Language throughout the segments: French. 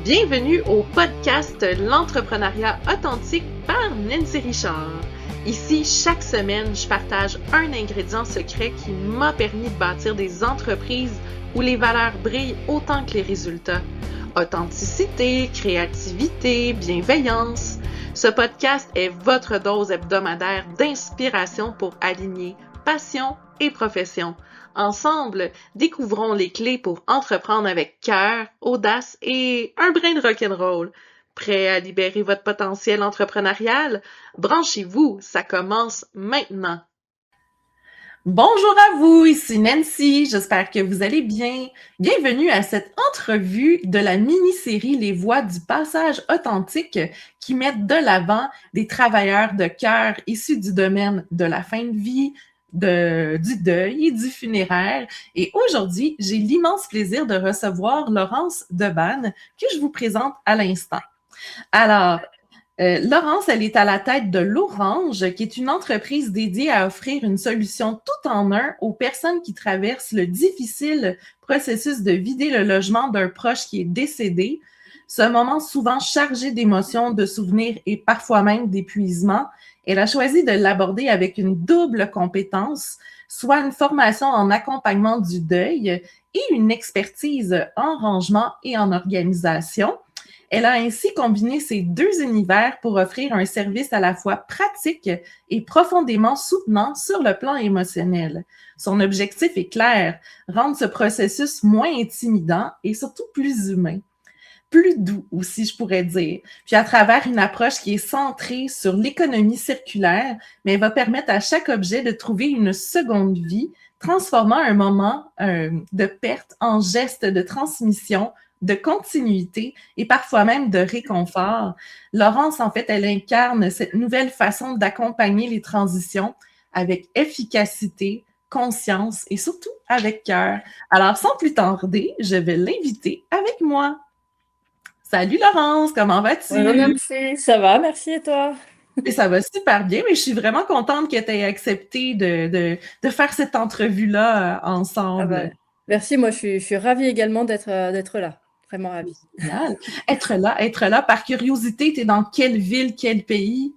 Bienvenue au podcast L'entrepreneuriat authentique par Nancy Richard. Ici, chaque semaine, je partage un ingrédient secret qui m'a permis de bâtir des entreprises où les valeurs brillent autant que les résultats. Authenticité, créativité, bienveillance. Ce podcast est votre dose hebdomadaire d'inspiration pour aligner passion et profession. Ensemble, découvrons les clés pour entreprendre avec cœur, audace et un brin de rock'n'roll. Prêt à libérer votre potentiel entrepreneurial? Branchez-vous, ça commence maintenant. Bonjour à vous, ici Nancy, j'espère que vous allez bien. Bienvenue à cette entrevue de la mini-série Les Voix du passage authentique qui mettent de l'avant des travailleurs de cœur issus du domaine de la fin de vie, du deuil et du funéraire. Et aujourd'hui, j'ai l'immense plaisir de recevoir Laurence Debanne que je vous présente à l'instant. Alors, Laurence, elle est à la tête de l'Orange, qui est une entreprise dédiée à offrir une solution tout en un aux personnes qui traversent le difficile processus de vider le logement d'un proche qui est décédé. Ce moment souvent chargé d'émotions, de souvenirs et parfois même d'épuisement. Elle a choisi de l'aborder avec une double compétence, soit une formation en accompagnement du deuil et une expertise en rangement et en organisation. Elle a ainsi combiné ces deux univers pour offrir un service à la fois pratique et profondément soutenant sur le plan émotionnel. Son objectif est clair, rendre ce processus moins intimidant et surtout plus humain. Plus doux aussi, je pourrais dire. Puis à travers une approche qui est centrée sur l'économie circulaire, mais elle va permettre à chaque objet de trouver une seconde vie, transformant un moment de perte en geste de transmission, de continuité et parfois même de réconfort. Laurence, en fait, elle incarne cette nouvelle façon d'accompagner les transitions avec efficacité, conscience et surtout avec cœur. Alors, sans plus tarder, je vais l'inviter avec moi. Salut Laurence, comment vas-tu? Bonjour Nancy, ça va, merci et toi? Et ça va super bien, mais je suis vraiment contente que tu aies accepté de faire cette entrevue-là Ah ensemble. bah, merci, moi je suis ravie également d'être là, vraiment ravie. Génial. Être là, par curiosité, tu es dans quelle ville, quel pays?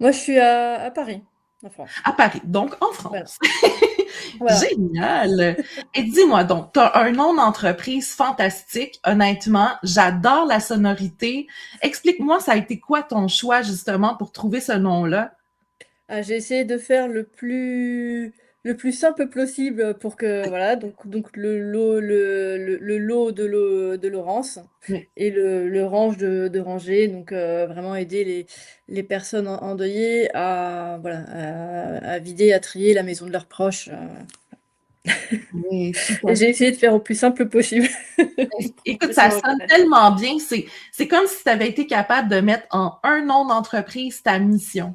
Moi je suis à Paris, en France. À Paris, donc en Voilà, France. voilà. Génial! Et dis-moi donc, tu as un nom d'entreprise fantastique. Honnêtement, j'adore la sonorité. Explique-moi, ça a été quoi ton choix justement pour trouver ce nom-là? Ah, j'ai essayé de faire le plus simple possible pour que, voilà, donc le lot de Laurence Oui. et le range de ranger, donc vraiment aider les personnes endeuillées à, voilà, à vider, à trier la maison de leurs proches. Oui, tout Et à j'ai essayé de faire au plus simple possible pour Écoute, que ça ça me sonne reconnaisse. tellement bien. C'est comme si tu avais été capable de mettre en un nom d'entreprise ta mission.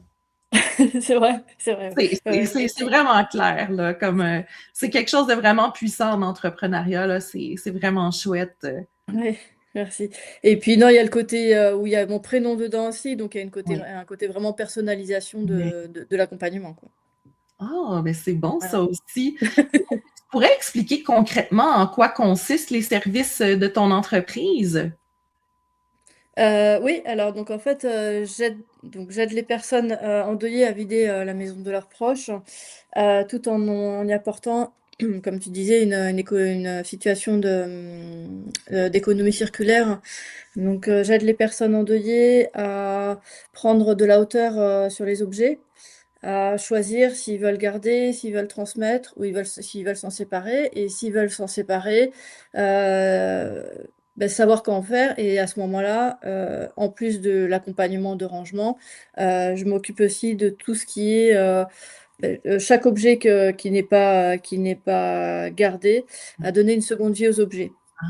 C'est vrai. Ouais, C'est vraiment clair, là, comme c'est quelque chose de vraiment puissant en entrepreneuriat, là, c'est vraiment chouette. ouais, merci. Et puis non, il y a le côté où il y a mon prénom dedans aussi, donc il y a Oui. un côté vraiment personnalisation Mais, de l'accompagnement, quoi. oh, mais c'est bon Voilà. ça aussi. Tu pourrais expliquer concrètement en quoi consistent les services de ton entreprise? Oui, alors donc en fait, j'aide les personnes endeuillées à vider la maison de leurs proches, tout en y apportant, comme tu disais, une situation d'économie circulaire. Donc, j'aide les personnes endeuillées à prendre de la hauteur sur les objets, à choisir s'ils veulent garder, s'ils veulent transmettre ou s'ils veulent s'en séparer. Et s'ils veulent s'en séparer, euh, savoir comment faire. Et à ce moment-là, en plus de l'accompagnement de rangement, je m'occupe aussi de tout ce qui est chaque objet qui n'est pas gardé, à donner une seconde vie aux objets. Ah,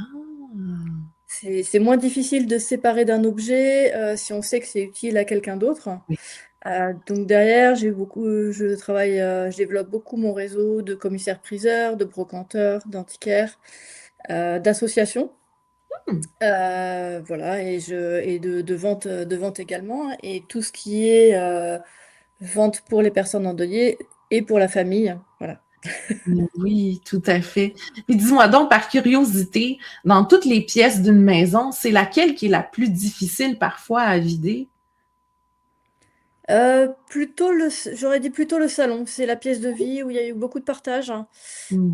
C'est moins difficile de se séparer d'un objet si on sait que c'est utile à quelqu'un d'autre. oui. Donc derrière, je développe beaucoup mon réseau de commissaires-priseurs, de brocanteurs, d'antiquaires, d'associations, Hmm. voilà, et de vente également, et tout ce qui est vente pour les personnes endeuillées et pour la famille, voilà. Oui, tout à fait. Puis dis-moi donc, par curiosité, dans toutes les pièces d'une maison, c'est laquelle qui est la plus difficile parfois à vider? Plutôt j'aurais dit plutôt le salon. C'est la pièce de vie où il y a eu beaucoup de partage, hein, Hmm.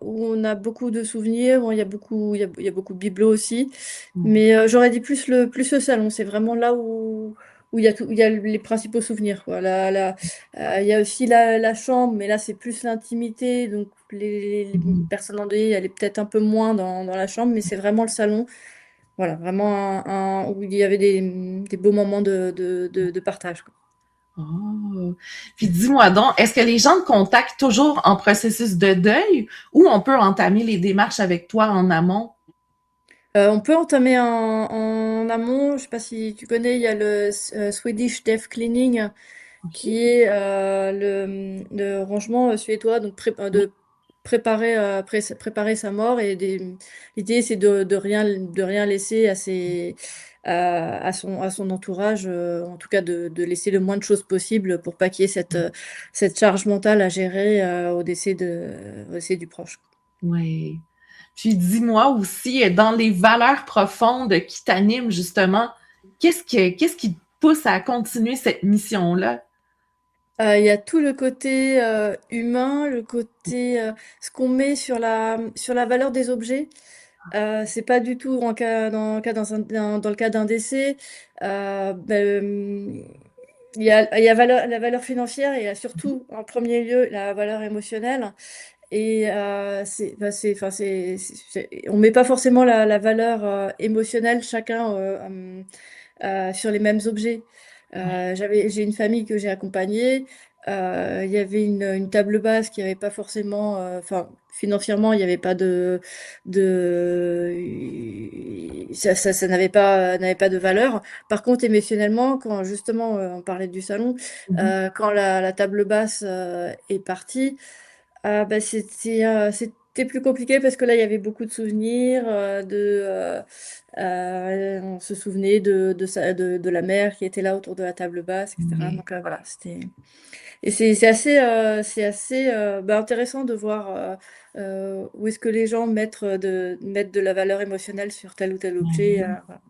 où on a beaucoup de souvenirs. Bon, il y a beaucoup de bibelots aussi. Hmm. Mais j'aurais dit plus le salon. C'est vraiment là où il y a tout, où il y a les principaux souvenirs, quoi. Il y a aussi la chambre, mais là, c'est plus l'intimité. Donc, les Mhm. personnes endeuillées, elle est peut-être un peu moins dans la chambre, mais c'est vraiment le salon. Voilà, vraiment où il y avait des beaux moments de partage, quoi. Oh. Puis dis-moi donc, est-ce que les gens te contactent toujours en processus de deuil ou on peut entamer les démarches avec toi en amont? On peut entamer en amont. Je sais pas si tu connais, il y a le Swedish Death Cleaning OK. qui est le rangement suédois, donc Oui. de préparer sa mort. Et l'idée, c'est de rien laisser à son entourage, en tout cas de laisser le moins de choses possible pour pas qu'il y ait cette charge mentale à gérer au décès du proche. Oui. Puis dis-moi aussi, dans les valeurs profondes qui t'animent justement, qu'est-ce qui te pousse à continuer cette mission-là? Il y a tout le côté humain, le côté ce qu'on met sur la valeur des objets. C'est pas du tout dans le cas d'un décès. Il y a la valeur financière et il y a surtout en premier lieu la valeur émotionnelle. Et enfin, on met pas forcément la valeur émotionnelle chacun sur les mêmes objets. J'ai une famille que j'ai accompagnée. Il y avait une table basse qui n'avait pas forcément, enfin, financièrement, il n'y avait pas de, ça n'avait pas de valeur. Par contre, émotionnellement, quand justement on parlait du salon, Mhm. quand la table basse est partie, bah, c'était plus compliqué parce que là, il y avait beaucoup de souvenirs, on se souvenait de la mère qui était là autour de la table basse, etc. Oui. Donc voilà, c'était. Et c'est assez bah, intéressant de voir où est-ce que les gens mettent de la valeur émotionnelle sur tel ou tel objet. Voilà.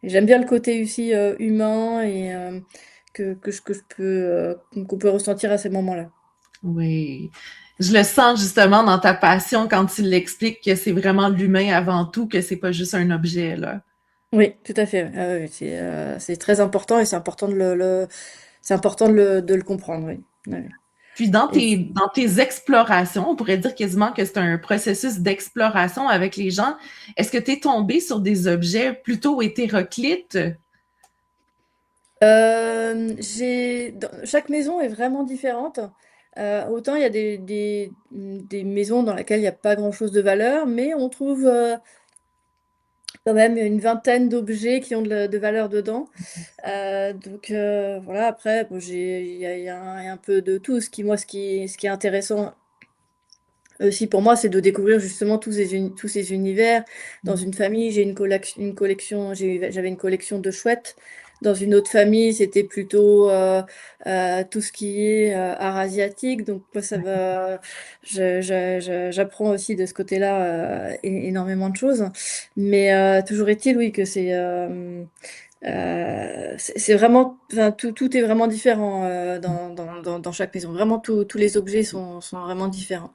Et j'aime bien le côté aussi humain et qu'on peut ressentir à ces moments-là. Oui. Je le sens justement dans ta passion quand tu l'expliques que c'est vraiment l'humain avant tout, que c'est pas juste un objet, là. Oui, tout à fait. Ouais. Oui, c'est très important et c'est important c'est important de le comprendre, oui. Ouais. Puis Et dans tes explorations, on pourrait dire quasiment que c'est un processus d'exploration avec les gens. Est-ce que tu es tombé sur des objets plutôt hétéroclites? chaque maison est vraiment différente. Autant il y a des maisons dans lesquelles il n'y a pas grand-chose de valeur, mais on trouve quand même une vingtaine d'objets qui ont de valeur dedans. Donc voilà, après, bon, il y a un peu de tout. Ce qui est intéressant aussi pour moi, c'est de découvrir justement tous ces univers. Dans une famille, j'avais une collection de chouettes. Dans une autre famille, c'était plutôt tout ce qui est art asiatique. Donc moi, j'apprends aussi de ce côté-là énormément de choses. Mais toujours est-il, oui, que c'est vraiment, enfin, tout est vraiment différent dans chaque maison. Vraiment, tous les objets sont vraiment différents.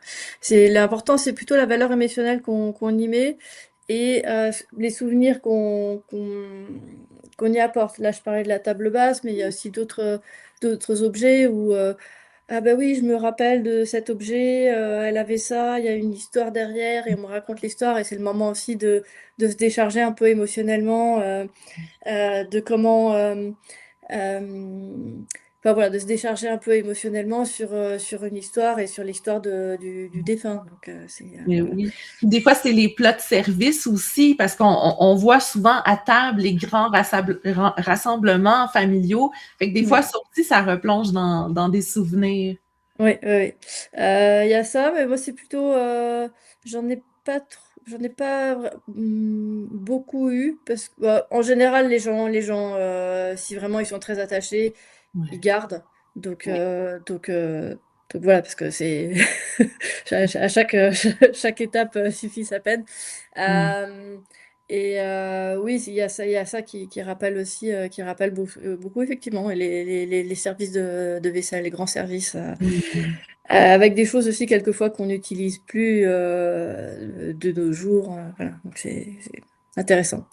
L'important, c'est plutôt la valeur émotionnelle qu'on y met et les souvenirs qu'on y apporte. Là, je parlais de la table basse, mais il y a aussi d'autres objets où ah bah oui, je me rappelle de cet objet, elle avait ça, il y a une histoire derrière et on me raconte l'histoire et c'est le moment aussi de se décharger un peu émotionnellement. De comment, enfin voilà, de se décharger un peu émotionnellement sur une histoire et sur l'histoire du défunt. Donc, Mais voilà. oui. Des fois, c'est les plats de service aussi, parce qu'on voit souvent à table les grands rassemblements familiaux. Fait que des fois, Ouais. ça aussi, ça replonge dans des souvenirs. Oui, oui, oui. Il y a ça, mais moi, c'est plutôt, j'en ai pas beaucoup eu, parce que, bah, en général, les gens, si vraiment ils sont très attachés, ils Ouais. gardent. Donc, Donc voilà, parce que c'est à chaque, chaque étape suffit sa peine. Mm. Euh, oui, il y a ça qui rappelle aussi, qui rappelle beaucoup, effectivement, et les services de vaisselle, les grands services, Mm. avec des choses aussi quelquefois qu'on n'utilise plus de nos jours. Voilà, donc c'est intéressant.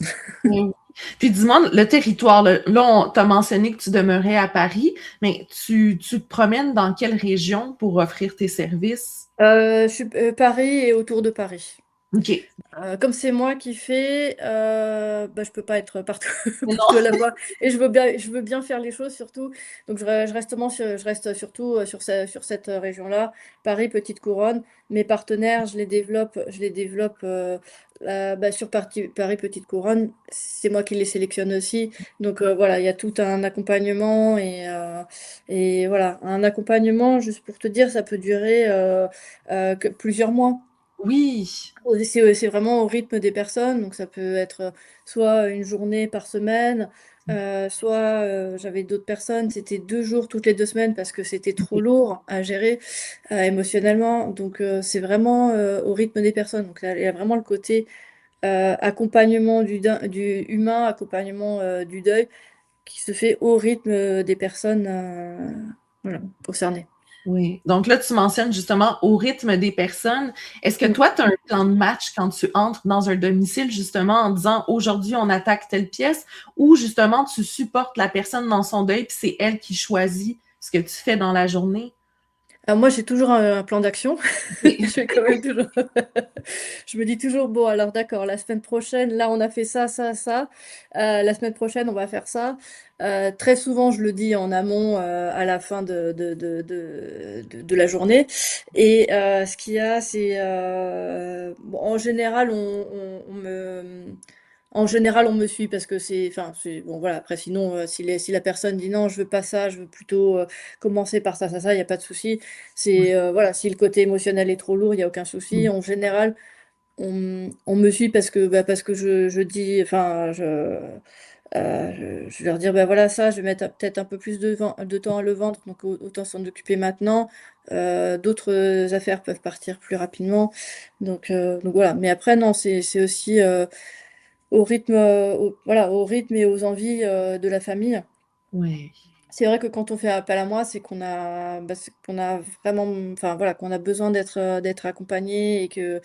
Oui. Puis dis-moi, le territoire, là, on t'a mentionné que tu demeurais à Paris, mais tu te promènes dans quelle région pour offrir tes services? Je suis Paris et autour de Paris. OK. Comme c'est moi qui fais, bah, je peux pas être partout, Mais partout à non. la fois. Et je veux bien faire les choses surtout. Donc je reste surtout sur cette région-là. Paris, Petite Couronne. Mes partenaires, je les développe bah, sur Paris, Petite Couronne. C'est moi qui les sélectionne aussi. Donc voilà, il y a tout un accompagnement et voilà, un accompagnement, juste pour te dire, ça peut durer plusieurs mois. Oui. C'est vraiment au rythme des personnes, donc ça peut être soit une journée par semaine, soit j'avais d'autres personnes, c'était 2 jours toutes les 2 semaines parce que c'était trop lourd à gérer émotionnellement. Donc c'est vraiment au rythme des personnes. Donc là, il y a vraiment le côté accompagnement du humain, accompagnement du deuil qui se fait au rythme des personnes voilà, concernées. Oui. Donc là, tu mentionnes justement au rythme des personnes. Est-ce que Mm. toi, tu as un plan de match quand tu entres dans un domicile, justement, en disant aujourd'hui, on attaque telle pièce, ou justement, tu supportes la personne dans son deuil, puis c'est elle qui choisit ce que tu fais dans la journée? Alors moi, j'ai toujours un plan d'action. Je Oui. fais quand même toujours. Je me dis toujours, bon, alors d'accord, la semaine prochaine, là, on a fait ça, ça, ça. La semaine prochaine, on va faire ça. Très souvent, je le dis en amont, à la fin de la journée. Et ce qu'il y a, c'est, bon, en général, en général, on me suit parce que enfin, bon, voilà. Après, sinon, si la personne dit non, je veux pas ça, je veux plutôt commencer par ça, ça, ça, il n'y a pas de souci. Ouais. Voilà, si le côté émotionnel est trop lourd, il n'y a aucun souci. Mm. En général, on me suit parce que je dis, enfin, je vais leur dire, bah voilà, ça, je vais mettre peut-être un peu plus de temps à le vendre, donc autant s'en occuper maintenant. D'autres affaires peuvent partir plus rapidement. Donc voilà. Mais après, non, c'est aussi au rythme, voilà, au rythme et aux envies de la famille. Ouais. C'est vrai que quand on fait appel à moi, c'est qu'on a vraiment, enfin voilà, qu'on a besoin d'être accompagné et que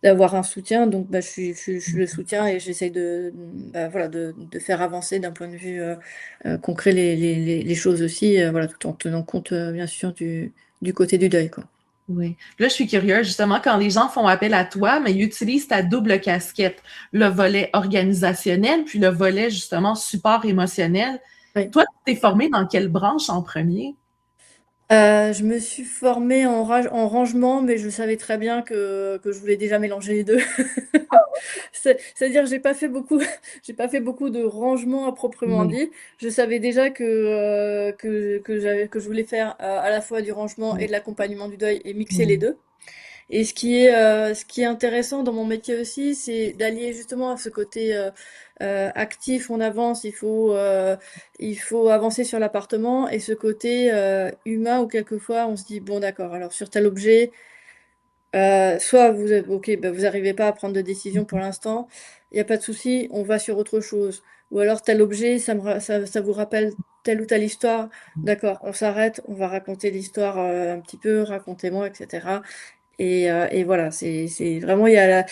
d'avoir un soutien. Donc bah, je suis le soutien et j'essaye bah, voilà, de faire avancer d'un point de vue concret les choses aussi, voilà, tout en tenant compte bien sûr du côté du deuil, quoi. Oui. Là, je suis curieuse, justement, quand les gens font appel à toi, mais ils utilisent ta double casquette, le volet organisationnel, puis le volet, justement, support émotionnel. Oui. Toi, tu t'es formé dans quelle branche en premier? Je me suis formée en rangement, mais je savais très bien que je voulais déjà mélanger les deux. C'est-à-dire que j'ai pas fait beaucoup, j'ai pas fait beaucoup de rangement à proprement Oui. dit. Je savais déjà que je voulais faire à la fois du rangement et de l'accompagnement du deuil et mixer les Oui. deux. Et ce qui est intéressant dans mon métier aussi, c'est d'allier justement à ce côté actif, on avance, il faut avancer sur l'appartement, et ce côté humain où quelquefois on se dit, bon d'accord, alors sur tel objet, soit ok, bah, vous n'arrivez pas à prendre de décision pour l'instant, il n'y a pas de souci, on va sur autre chose. Ou alors tel objet, ça vous rappelle telle ou telle histoire, d'accord, on s'arrête, on va raconter l'histoire un petit peu, racontez-moi, etc. Et voilà, c'est vraiment, il y a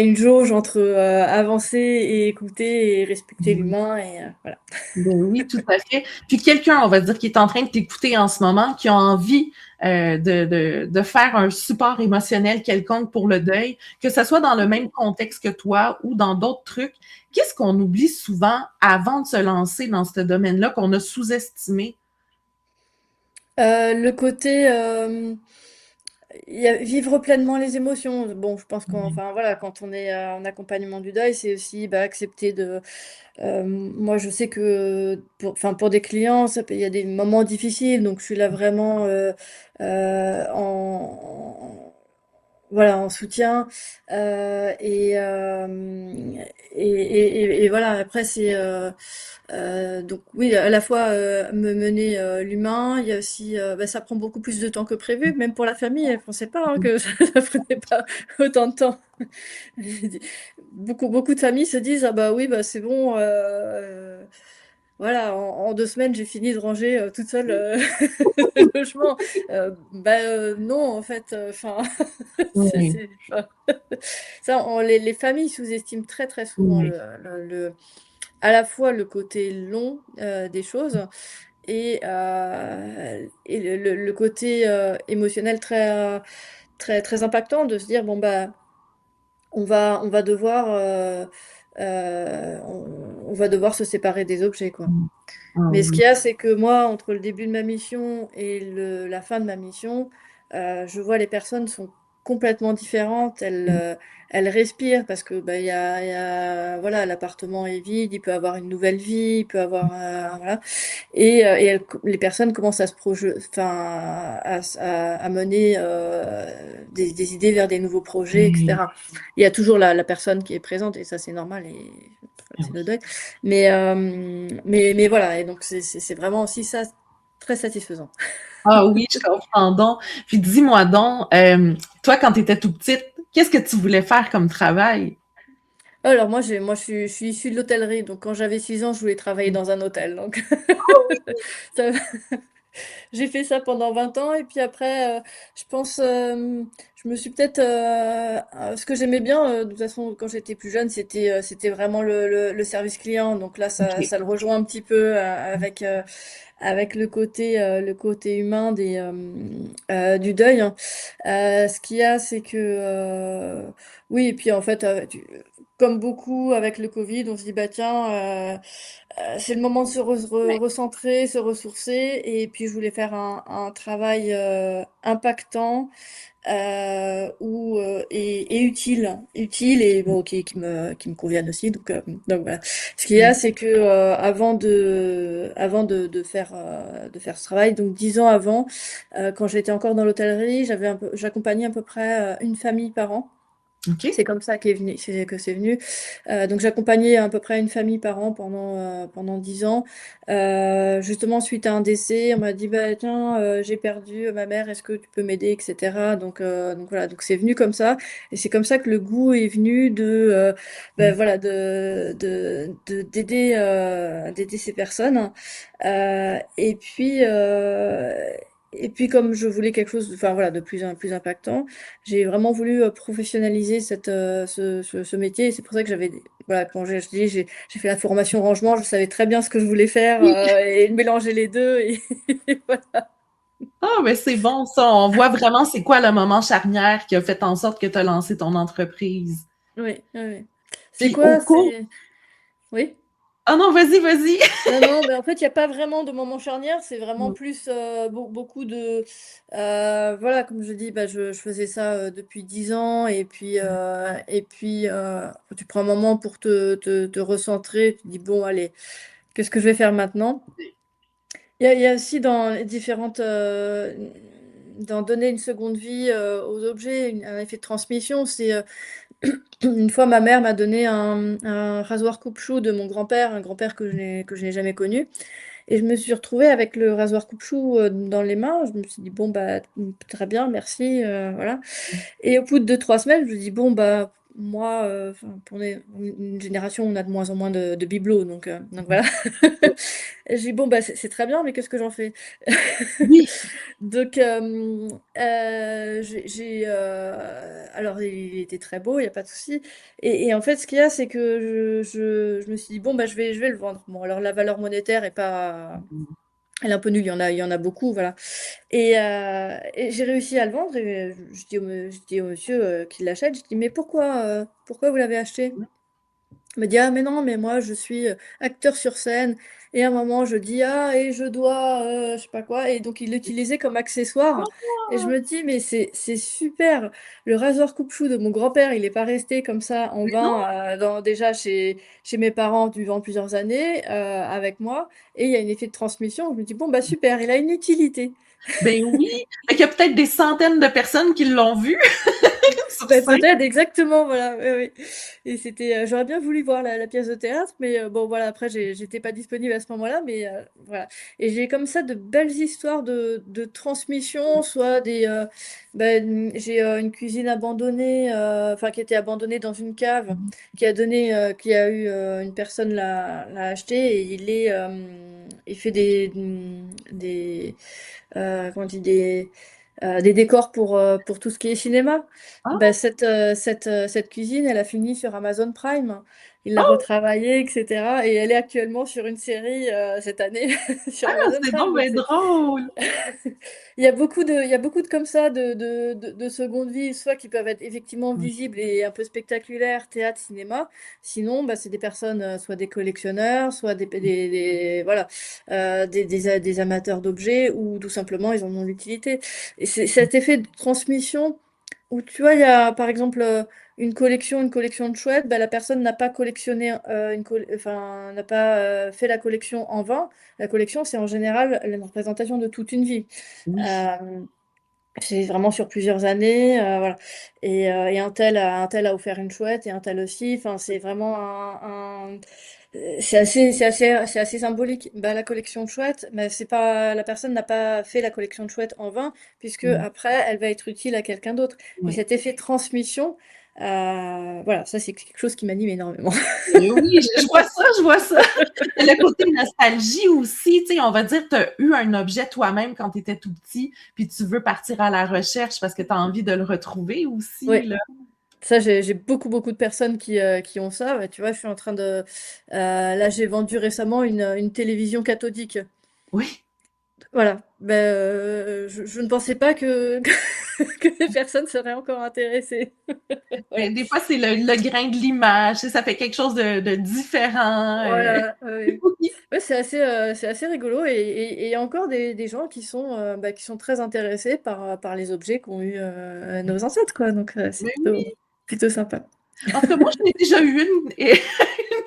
une jauge entre avancer et écouter et respecter Oui. l'humain. Et voilà. Ben oui, tout à fait. Puis quelqu'un, on va dire, qui est en train de t'écouter en ce moment, qui a envie de faire un support émotionnel quelconque pour le deuil, que ce soit dans le même contexte que toi ou dans d'autres trucs, qu'est-ce qu'on oublie souvent avant de se lancer dans ce domaine-là qu'on a sous-estimé? Le côté vivre pleinement les émotions. Bon, je pense enfin voilà, quand on est en accompagnement du deuil, c'est aussi bah, accepter de. Moi, je sais que enfin, pour des clients, il y a des moments difficiles, donc je suis là vraiment voilà, en soutien. euh, et, euh, et voilà, après, donc oui, à la fois me mener l'humain, il y a aussi, ça prend beaucoup plus de temps que prévu, même pour la famille, elle ne pensait pas hein, que ça prenait pas autant de temps. Beaucoup de familles se disent, ah bah oui, bah c'est bon, voilà, en 2 semaines, j'ai fini de ranger toute seule le logement. Non, en fait, enfin, Oui, enfin, ça, les familles sous-estiment très très souvent oui, à la fois le côté long des choses et le côté émotionnel très très impactant de se dire bon bah on va devoir on va devoir se séparer des objets quoi. mmh. Ah Mais ce oui. qu'il y a, c'est que moi, entre le début de ma mission et la fin de ma mission, je vois les personnes sont complètement différentes. Elles respirent parce que bah, voilà, l'appartement est vide, il peut avoir une nouvelle vie, il peut avoir voilà. Les personnes commencent à se enfin, à mener des idées vers des nouveaux projets, Oui, etc. Il y a toujours la personne qui est présente et ça c'est normal et ah c'est le oui. deuil. Mais voilà, et donc c'est vraiment aussi ça très satisfaisant. Ah oui, je comprends donc. Puis dis-moi donc, toi, quand tu étais tout petite, qu'est-ce que tu voulais faire comme travail? Alors moi je suis issue de l'hôtellerie, donc quand j'avais 6 ans, je voulais travailler dans un hôtel. Donc Ah oui. ça- j'ai fait ça pendant 20 ans et puis après, je pense, je me suis peut-être, ce que j'aimais bien, de toute façon quand j'étais plus jeune, c'était vraiment le service client. Donc là, OK. ça le rejoint un petit peu avec le côté humain du deuil, hein. Ce qu'il y a, c'est que oui, et puis en fait, comme beaucoup avec le Covid, on se dit bah tiens, c'est le moment de Ouais. recentrer, se ressourcer, et puis je voulais faire un travail impactant et utile et bon, qui me convienne aussi. Donc voilà. Ce qu'il y a, Ouais. c'est que de faire ce travail, donc 10 ans avant, quand j'étais encore dans l'hôtellerie, j'accompagnais à peu près une famille par an. OK. C'est comme ça que c'est venu. Donc j'accompagnais à peu près une famille par an pendant 10 ans. Justement, suite à un décès, on m'a dit, bah, tiens, j'ai perdu ma mère, est-ce que tu peux m'aider, etc. Donc voilà, donc c'est venu comme ça. Et c'est comme ça que le goût est venu bah, voilà, d'aider ces personnes. Euh, et puis, euh, et puis comme je voulais quelque chose, enfin voilà, de plus impactant, j'ai vraiment voulu professionnaliser ce métier. Et c'est pour ça que voilà, quand j'ai fait la formation rangement, je savais très bien ce que je voulais faire Oui. et mélanger les deux. Et voilà. Ah, mais c'est bon ça. On voit vraiment c'est quoi le moment charnière qui a fait en sorte que tu as lancé ton entreprise. Oui, oui, oui. C'est Puis au quoi? cours. Oui. Ah non, vas-y, vas-y. Non, non, mais en fait, il n'y a pas vraiment de moment charnière, c'est vraiment plus beaucoup Voilà, comme je dis, bah, je faisais ça depuis 10 ans, tu prends un moment pour te recentrer, tu te dis, bon, allez, qu'est-ce que je vais faire maintenant? Il y a aussi dans les dans donner une seconde vie aux objets, un effet de transmission. Une fois, ma mère m'a donné un rasoir coupe-chou de mon grand-père, un grand-père que je n'ai jamais connu. Et je me suis retrouvée avec le rasoir coupe-chou dans les mains. Je me suis dit, bon, bah, très bien, merci. Voilà. Et au bout de 2, 3 semaines, je me dis, bon, bah, moi, enfin, pour une génération, on a de moins en moins de bibelots. Donc voilà. J'ai dit, bon, bah, c'est très bien, mais qu'est-ce que j'en fais? Oui. Donc, alors, il était très beau, il n'y a pas de souci. Et en fait, ce qu'il y a, c'est que je me suis dit, bon, bah, je vais le vendre. Bon, alors, la valeur monétaire est pas. Elle est un peu nulle, il y en a beaucoup, voilà. Et j'ai réussi à le vendre. Et je dis au monsieur qui l'achète, je dis, mais pourquoi vous l'avez acheté? Il me dit, ah, mais non, mais moi, je suis acteur sur scène. Et à un moment, je dis, ah, et je dois, je sais pas quoi. Et donc, il l'utilisait comme accessoire. Et je me dis, mais c'est super. Le rasoir coupe-chou de mon grand-père, il n'est pas resté comme ça en Mais non, vain, déjà chez mes parents durant plusieurs années, avec moi. Et il y a un effet de transmission. Je me dis, bon, bah, super, il a une utilité. ben oui. Fait qu'il y a peut-être des centaines de personnes qui l'ont vu. sur Bah, scène. peut-être, exactement, voilà. Oui, oui. Et c'était, j'aurais bien voulu voir la pièce de théâtre, mais bon, voilà, après, j'étais pas disponible à ce moment-là, mais voilà. Et j'ai comme ça de belles histoires de transmission, soit j'ai une cuisine abandonnée, enfin, qui était abandonnée dans une cave, qui a eu, une personne l'a acheté et il fait comment on dit, des décors pour tout ce qui est cinéma. Ah, Bah, cette cuisine, elle a fini sur Amazon Prime. Il l'a retravaillée, etc. Et elle est actuellement sur une série cette année sur Amazon c'est Prime. donc Donc ben drôle. il y a beaucoup de comme ça de seconde vie, soit qui peuvent être effectivement Oui, visibles et un peu spectaculaires, théâtre, cinéma. Sinon, bah, c'est des personnes, soit des collectionneurs, soit voilà, des amateurs d'objets, ou tout simplement ils en ont l'utilité. Et c'est cet effet de transmission où tu vois, il y a par exemple une collection de chouettes, bah, la personne n'a pas collectionné, enfin, n'a pas fait la collection en vain. La collection, c'est en général une représentation de toute une vie. oui. Euh, c'est vraiment sur plusieurs années, voilà. Et un tel a offert une chouette et un tel aussi. Enfin, c'est vraiment c'est assez symbolique. Bah, la collection de chouettes, mais c'est pas, la personne n'a pas fait la collection de chouettes en vain, puisque après, elle va être utile à quelqu'un d'autre. Et Oui. cet effet de transmission, voilà, ça c'est quelque chose qui m'anime énormément. Oui, je vois ça, je vois ça. Le côté nostalgie aussi, tu sais, on va dire, tu as eu un objet toi-même quand tu étais tout petit, puis tu veux partir à la recherche parce que tu as envie de le retrouver aussi, Oui. là. Ça, j'ai beaucoup de personnes qui ont ça. Ouais, tu vois, je suis en train là, j'ai vendu récemment une télévision cathodique. Oui. Voilà. Ben, je ne pensais pas que les personnes seraient encore intéressées. Voilà. Mais des fois, c'est le grain de l'image, tu sais, ça fait quelque chose de différent. Voilà. Ouais. Oui. Ouais, c'est assez rigolo. Et il y a encore des gens qui sont très intéressés par les objets qu'ont eu nos ancêtres, quoi. Donc, c'est Mais oui. plutôt sympa. En tout cas, moi, j'ai déjà eu une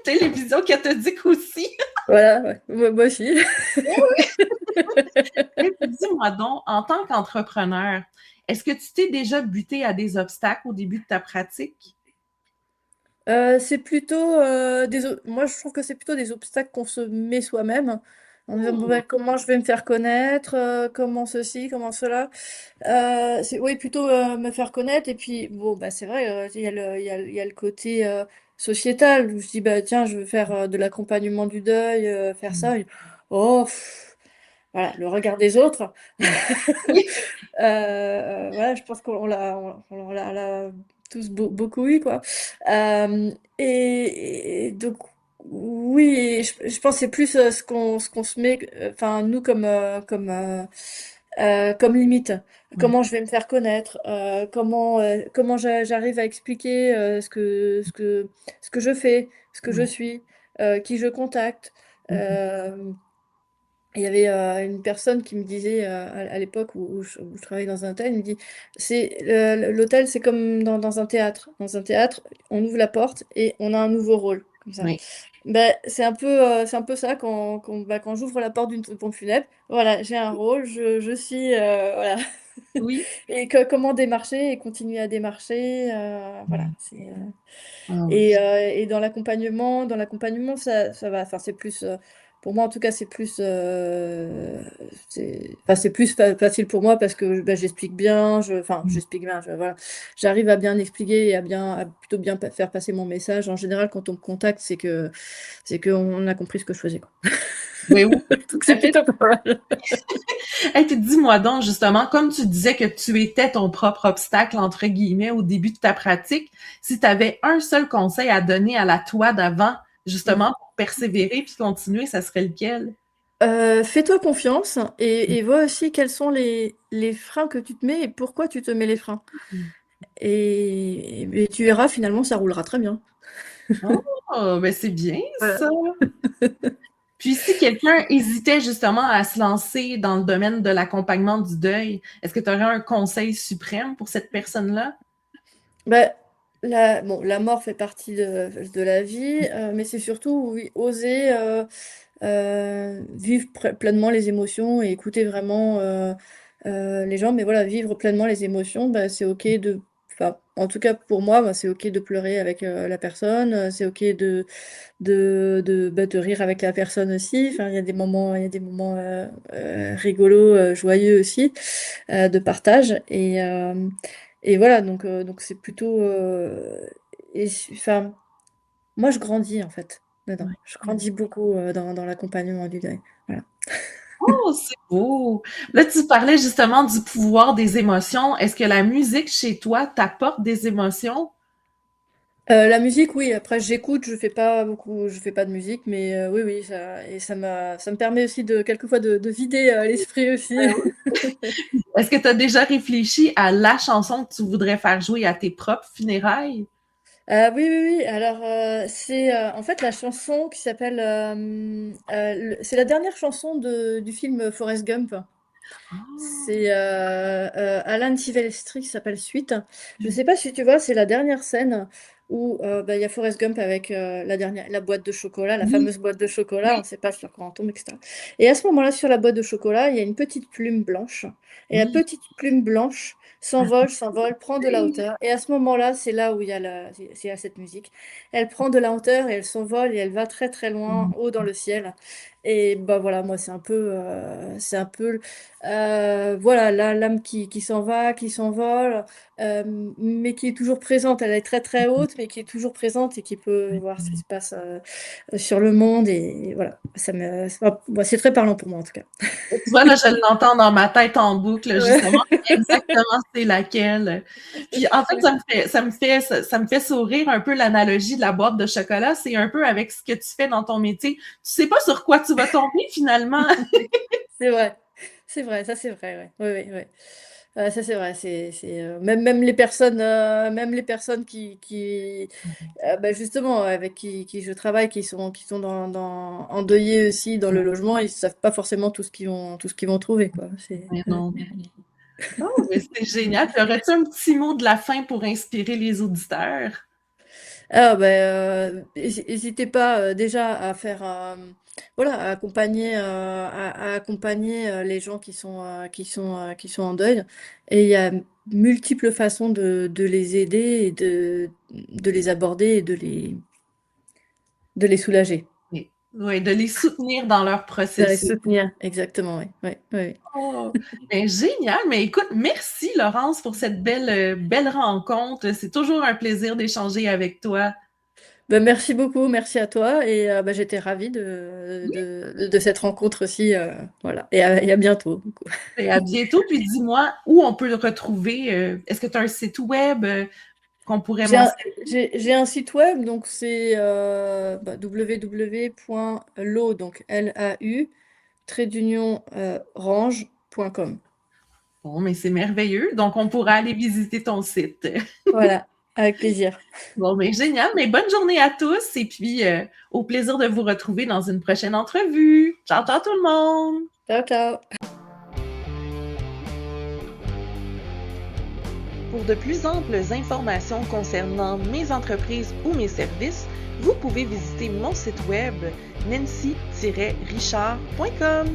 télévision cathodique aussi. Voilà. Ouais. Moi aussi. Mais dis-moi donc, en tant qu'entrepreneur, est-ce que tu t'es déjà buté à des obstacles au début de ta pratique? C'est plutôt moi je trouve que c'est plutôt des obstacles qu'on se met soi-même en disant bon, Hmm. bah, comment je vais me faire connaître, comment ceci, comment cela. C'est oui plutôt me faire connaître. Et puis bon bah c'est vrai, il y a le côté sociétal où je dis bah tiens je veux faire de l'accompagnement du deuil, faire ça. Oh voilà, le regard des autres. Oui. Voilà, je pense on l'a tous beaucoup eu, quoi. Et donc, oui, je pense que c'est plus ce qu'on se met, enfin, nous, comme limite. Oui. Comment je vais me faire connaître, comment j'arrive à expliquer ce que je fais, ce que je Oui. suis, qui je contacte. Mhm. Euh, il y avait une personne qui me disait à l'époque où je travaillais dans un hôtel, il me dit, l'hôtel, c'est comme dans un théâtre. Dans un théâtre, on ouvre la porte et on a un nouveau rôle, comme ça. Oui. Ben, c'est un peu ça quand j'ouvre la porte d'une pompe funèbre. Voilà, j'ai un rôle, je suis, voilà. Oui. Et comment démarcher et continuer à démarcher, voilà. Ah oui. Et dans l'accompagnement, ça va. Enfin, c'est plus, pour moi en tout cas, c'est plus facile pour moi parce que bah, j'explique bien, enfin, j'explique bien, voilà. J'arrive à bien expliquer et à plutôt bien faire passer mon message. En général, quand on me contacte, c'est qu'on a compris ce que je faisais, quoi. Oui, oui, Donc tout c'est à fait. plutôt pas mal. Hey, puis dis-moi donc, justement, comme tu disais que tu étais ton propre obstacle, entre guillemets, au début de ta pratique, si tu avais un seul conseil à donner à la toi d'avant, Mm. justement, pour persévérer puis continuer, ça serait lequel? Fais-toi confiance et vois aussi quels sont les freins que tu te mets et pourquoi tu te mets les freins. Et tu verras, finalement, ça roulera très bien. Oh, ben c'est bien Voilà. ça. Puis si quelqu'un hésitait justement à se lancer dans le domaine de l'accompagnement du deuil, est-ce que tu aurais un conseil suprême pour cette personne-là? Bah, la mort fait partie de la vie, mais c'est surtout oui, oser vivre pleinement les émotions et écouter vraiment les gens. Mais voilà, vivre pleinement les émotions, bah, c'est OK de, enfin, en tout cas pour moi, c'est OK de pleurer avec, la personne, c'est OK de rire avec la personne aussi. Enfin, il y a des moments, rigolos, joyeux aussi, de partage et voilà donc c'est plutôt, enfin, moi je grandis en fait dedans. Ouais. Je grandis beaucoup, dans l'accompagnement du deuil. Voilà. Oh, c'est beau! Là, tu parlais justement du pouvoir des émotions. Est-ce que la musique chez toi t'apporte des émotions? La musique, oui, après j'écoute, je fais pas de musique, mais oui, ça me permet aussi quelquefois de vider, l'esprit aussi. Est-ce que tu as déjà réfléchi à la chanson que tu voudrais faire jouer à tes propres funérailles? Oui. Alors, c'est, en fait la chanson qui s'appelle, c'est la dernière chanson du film Forrest Gump. Ah! C'est, Alan Silvestri qui s'appelle Suite. Je sais pas si tu vois, c'est la dernière scène où, il y a Forrest Gump avec, la boîte de chocolat, la Oui, fameuse boîte de chocolat, on oui, ne sait pas sur quoi on tombe et cetera et à ce moment-là, sur la boîte de chocolat, il y a une petite plume blanche et la oui. petite plume blanche s'envole, prend de la hauteur et à ce moment-là, c'est là où il y a cette musique. Elle prend de la hauteur et elle s'envole et elle va très, très loin, haut dans le ciel et bah, voilà, moi, c'est un peu voilà, l'âme qui s'en va, qui s'envole, mais qui est toujours présente. Elle est très, très haute, mais qui est toujours présente et qui peut voir ce qui se passe, sur le monde et voilà. C'est très parlant pour moi, en tout cas. Tu vois, là, je l'entends dans ma tête en boucle, Ouais. justement, exactement c'est laquelle. Puis en fait, Ouais. ça me fait sourire un peu l'analogie de la boîte de chocolat. C'est un peu avec ce que tu fais dans ton métier. Tu sais pas sur quoi tu vas tomber finalement. C'est vrai. C'est vrai, ça, c'est vrai, ouais. Oui. Ça, c'est vrai, même les personnes qui justement, avec qui je travaille, qui sont endeuillées aussi dans le logement, ils savent pas forcément tout ce qu'ils vont trouver, quoi. Mais non. Oh, mais c'est génial. Puis aurais-tu un petit mot de la fin pour inspirer les auditeurs? Alors, hésitez pas déjà à faire, voilà, à accompagner les gens qui sont en deuil. Et il y a multiples façons de les aider et de les aborder et de les soulager, Oui, oui, de les soutenir dans leur de les processus. soutenir. Exactement, oui, oui, oui. Oh, ben, génial. Mais écoute, merci Laurence pour cette belle rencontre. C'est toujours un plaisir d'échanger avec toi. Ben, merci beaucoup, merci à toi et j'étais ravie de cette rencontre aussi, voilà. Et à bientôt, du coup. Et à bientôt. Puis dis-moi où on peut le retrouver. Est-ce que tu as un site web qu'on pourrait J'ai un, mentionner? j'ai un site web, donc c'est www.lau, donc LAU, trait d'union, range.com. Bon, mais c'est merveilleux. Donc, on pourra aller visiter ton site. Voilà, avec plaisir. Bon, mais génial. Mais bonne journée à tous. Et puis, au plaisir de vous retrouver dans une prochaine entrevue. Ciao, ciao tout le monde! Ciao, ciao. Pour de plus amples informations concernant mes entreprises ou mes services, vous pouvez visiter mon site web nancy-richard.com.